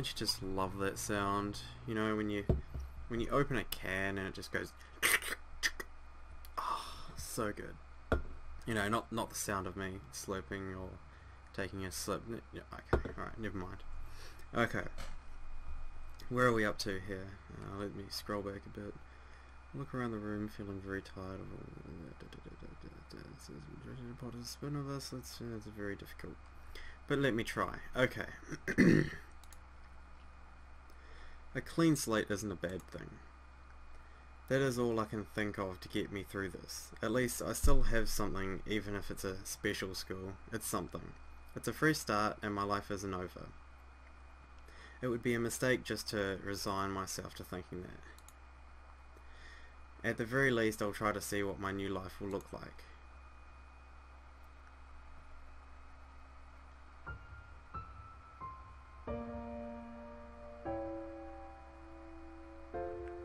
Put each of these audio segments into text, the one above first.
Don't you just love that sound? You know, when you open a can and it just goes oh, so good. You know, not the sound of me slurping or taking a slip. Yeah, okay, alright, never mind. Okay. Where are we up to here? Let me scroll back a bit. Look around the room, feeling very tired of all the spin of this. It's very difficult. But let me try. Okay. A clean slate isn't a bad thing. That is all I can think of to get me through this. At least I still have something, even if it's a special school. It's something. It's a fresh start and my life isn't over. It would be a mistake just to resign myself to thinking that. At the very least, I'll try to see what my new life will look like.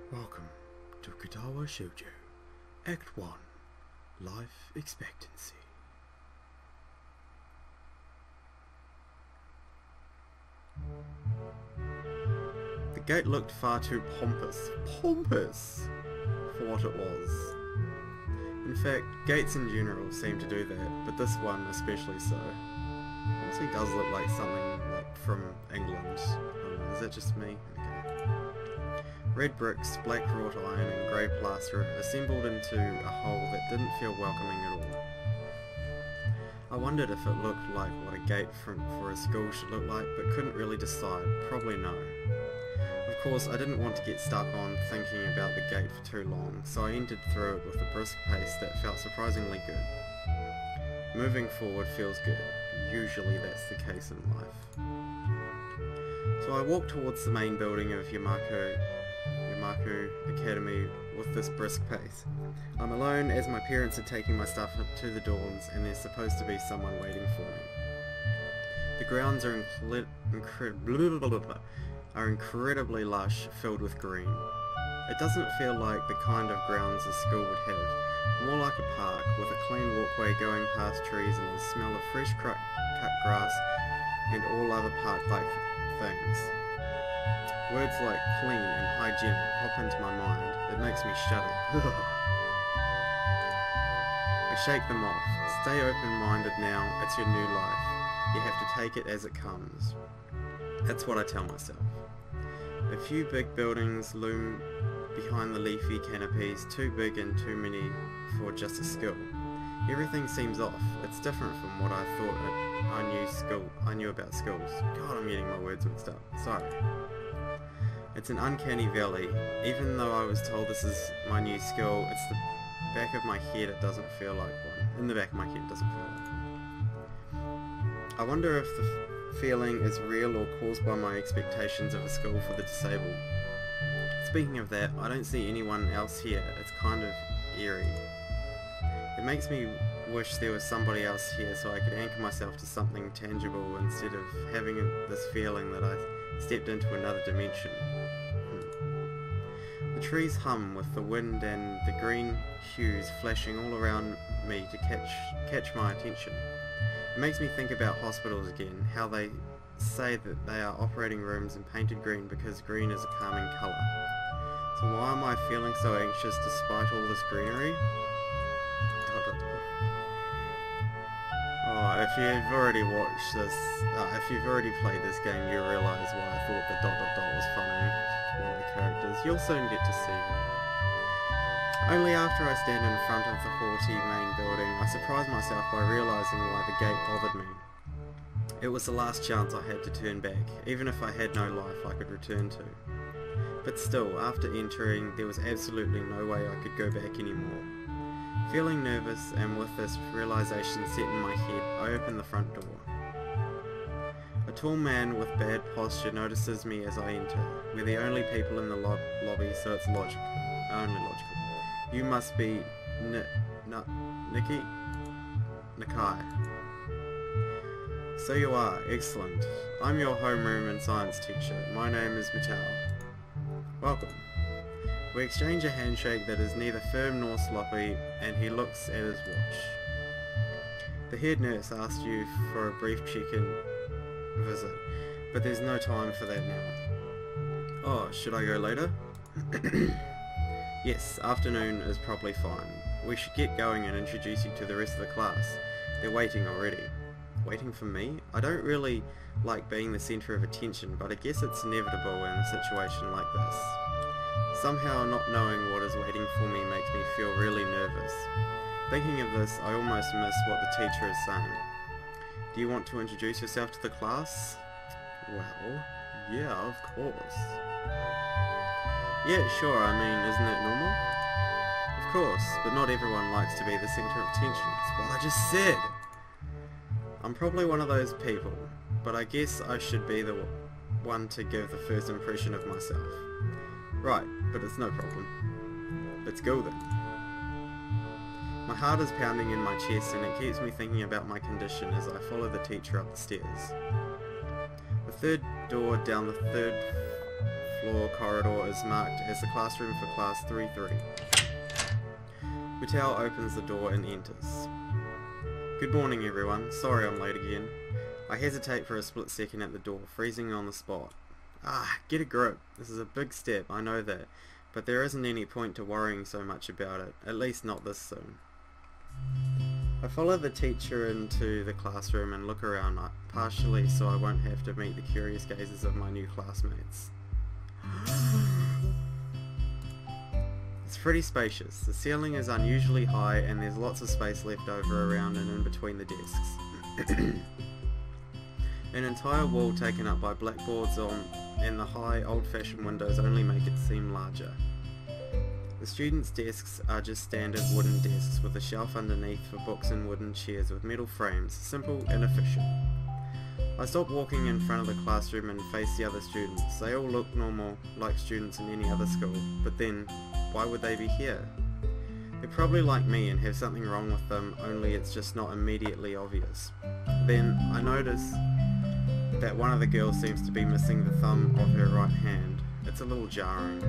Welcome to Katawa Shoujo, Act 1, Life Expectancy. The gate looked far too pompous for what it was. In fact, gates in general seem to do that, but this one especially so. It honestly does look like something like from England. I don't know, is that just me? Okay. Red bricks, black wrought iron and grey plaster assembled into a whole that didn't feel welcoming at all. I wondered if it looked like what a gate for a school should look like, but couldn't really decide. Probably no. Of course, I didn't want to get stuck on thinking about the gate for too long, so I entered through it with a brisk pace that felt surprisingly good. Moving forward feels good. Usually that's the case in life. So I walked towards the main building of Yamaku Academy with this brisk pace. I'm alone as my parents are taking my stuff to the dorms and there's supposed to be someone waiting for me. The grounds are incredibly lush, filled with green. It doesn't feel like the kind of grounds a school would have, more like a park with a clean walkway going past trees and the smell of fresh cut grass and all other park-like things. Words like clean and hygienic pop into my mind. It makes me shudder. I shake them off. Stay open-minded now, it's your new life. You have to take it as it comes. That's what I tell myself. A few big buildings loom behind the leafy canopies, too big and too many for just a school. Everything seems off. It's different from what I thought I knew about schools. God, I'm getting my words mixed up. Sorry. It's an uncanny valley. Even though I was told this is my new school, it's the back of my head it doesn't feel like one. In the back of my head it doesn't feel like one. I wonder if the feeling is real or caused by my expectations of a school for the disabled. Speaking of that, I don't see anyone else here. It's kind of eerie. It makes me wish there was somebody else here so I could anchor myself to something tangible instead of having this feeling that I stepped into another dimension. The trees hum with the wind and the green hues flashing all around me to catch my attention. It makes me think about hospitals again, how they say that they are operating rooms and painted green because green is a calming colour. So why am I feeling so anxious despite all this greenery? Oh, if you've already watched this, if you've already played this game, you realise why I thought the ... was funny. One of the characters. You'll soon get to see her. Only after I stand in front of the haughty main building, I surprise myself by realising why the gate bothered me. It was the last chance I had to turn back, even if I had no life I could return to. But still, after entering, there was absolutely no way I could go back anymore. Feeling nervous, and with this realisation set in my head, I open the front door. A tall man with bad posture notices me as I enter. We're the only people in the lobby, so it's logical. Only logical. You must be Nakai. So you are. Excellent. I'm your homeroom and science teacher. My name is Mattel. Welcome. We exchange a handshake that is neither firm nor sloppy, and he looks at his watch. The head nurse asked you for a brief check-in visit. but there's no time for that now. Oh, should I go later? Yes, afternoon is probably fine. We should get going and introduce you to the rest of the class. They're waiting already. Waiting for me? I don't really like being the centre of attention, but I guess it's inevitable in a situation like this. Somehow not knowing what is waiting for me makes me feel really nervous. Thinking of this, I almost miss what the teacher is saying. Do you want to introduce yourself to the class? Well, yeah, of course. Yeah, sure, I mean, isn't that normal? Of course, but not everyone likes to be the centre of attention. It's what I just said! I'm probably one of those people, but I guess I should be the one to give the first impression of myself. Right, but it's no problem. Let's go then. My heart is pounding in my chest and it keeps me thinking about my condition as I follow the teacher up the stairs. The third door down the third floor corridor is marked as the classroom for class 3-3. Utao opens the door and enters. Good morning everyone, sorry I'm late again. I hesitate for a split second at the door, freezing on the spot. Get a grip, this is a big step, I know that, but there isn't any point to worrying so much about it, at least not this soon. I follow the teacher into the classroom and look around, partially so I won't have to meet the curious gazes of my new classmates. It's pretty spacious. The ceiling is unusually high and there's lots of space left over around and in between the desks. An entire wall taken up by blackboards and the high old-fashioned windows only make it seem larger. The students' desks are just standard wooden desks with a shelf underneath for books and wooden chairs with metal frames, simple and efficient. I stop walking in front of the classroom and face the other students. They all look normal, like students in any other school, but then, why would they be here? They're probably like me and have something wrong with them, only it's just not immediately obvious. Then, I notice that one of the girls seems to be missing the thumb of her right hand. It's a little jarring.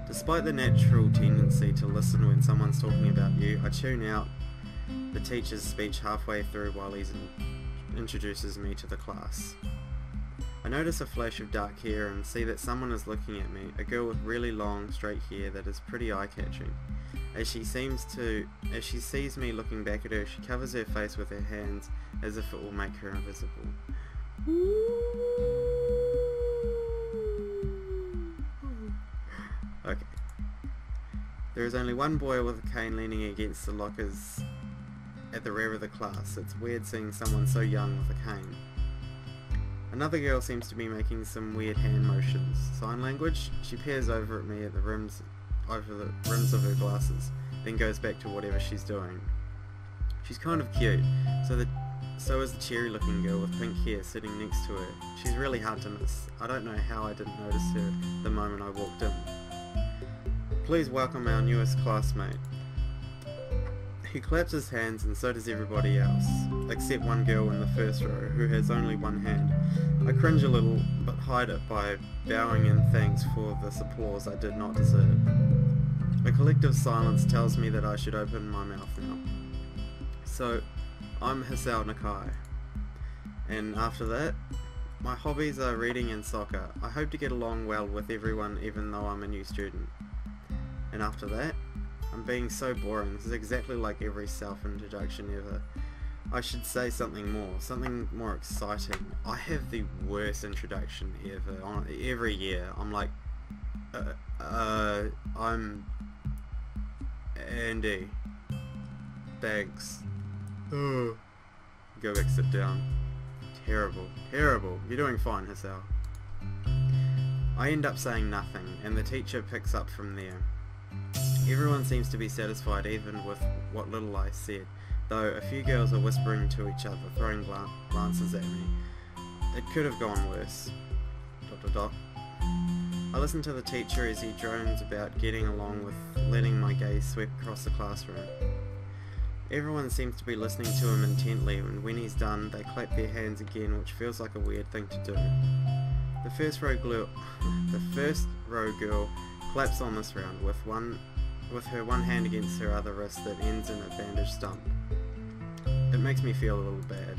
Despite the natural tendency to listen when someone's talking about you, I tune out the teacher's speech halfway through while he introduces me to the class. I notice a flash of dark hair and see that someone is looking at me, a girl with really long, straight hair that is pretty eye-catching. As she sees me looking back at her, she covers her face with her hands as if it will make her invisible. Okay. There is only one boy with a cane leaning against the lockers at the rear of the class. It's weird seeing someone so young with a cane. Another girl seems to be making some weird hand motions. Sign language? She peers over at me at the rims of her glasses, then goes back to whatever she's doing. She's kind of cute, so is the cheery looking girl with pink hair sitting next to her. She's really hard to miss. I don't know how I didn't notice her the moment I walked in. Please welcome our newest classmate. He claps his hands and so does everybody else, except one girl in the first row who has only one hand. I cringe a little, but hide it by bowing in thanks for this applause I did not deserve. A collective silence tells me that I should open my mouth now. So, I'm Hisao Nakai. And after that, my hobbies are reading and soccer. I hope to get along well with everyone even though I'm a new student. And after that, I'm being so boring. This is exactly like every self-introduction ever. I should say something more exciting. I have the worst introduction ever. Every year, I'm like, I'm Andy. Thanks. Go back, sit down. Terrible. Terrible. You're doing fine, Hisao. I end up saying nothing, and the teacher picks up from there. Everyone seems to be satisfied even with what little I said, though a few girls are whispering to each other, throwing glances at me. It could have gone worse. ... I listen to the teacher as he drones about getting along with letting my gaze sweep across the classroom. Everyone seems to be listening to him intently, and when he's done, they clap their hands again, which feels like a weird thing to do. The first row girl claps on this round with her one hand against her other wrist that ends in a bandaged stump. It makes me feel a little bad.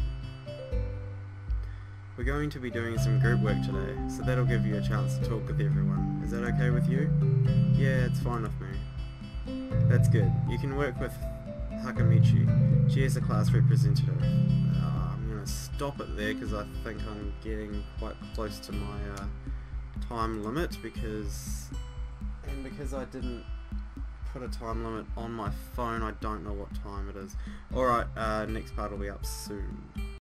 We're going to be doing some group work today, so that'll give you a chance to talk with everyone. Is that okay with you? Yeah, it's fine with me. That's good. You can work with Hakamichi. She is a class representative. I'm going to stop it there because I think I'm getting quite close to my time limit because I didn't put a time limit on my phone. I don't know what time it is. Alright, next part will be up soon.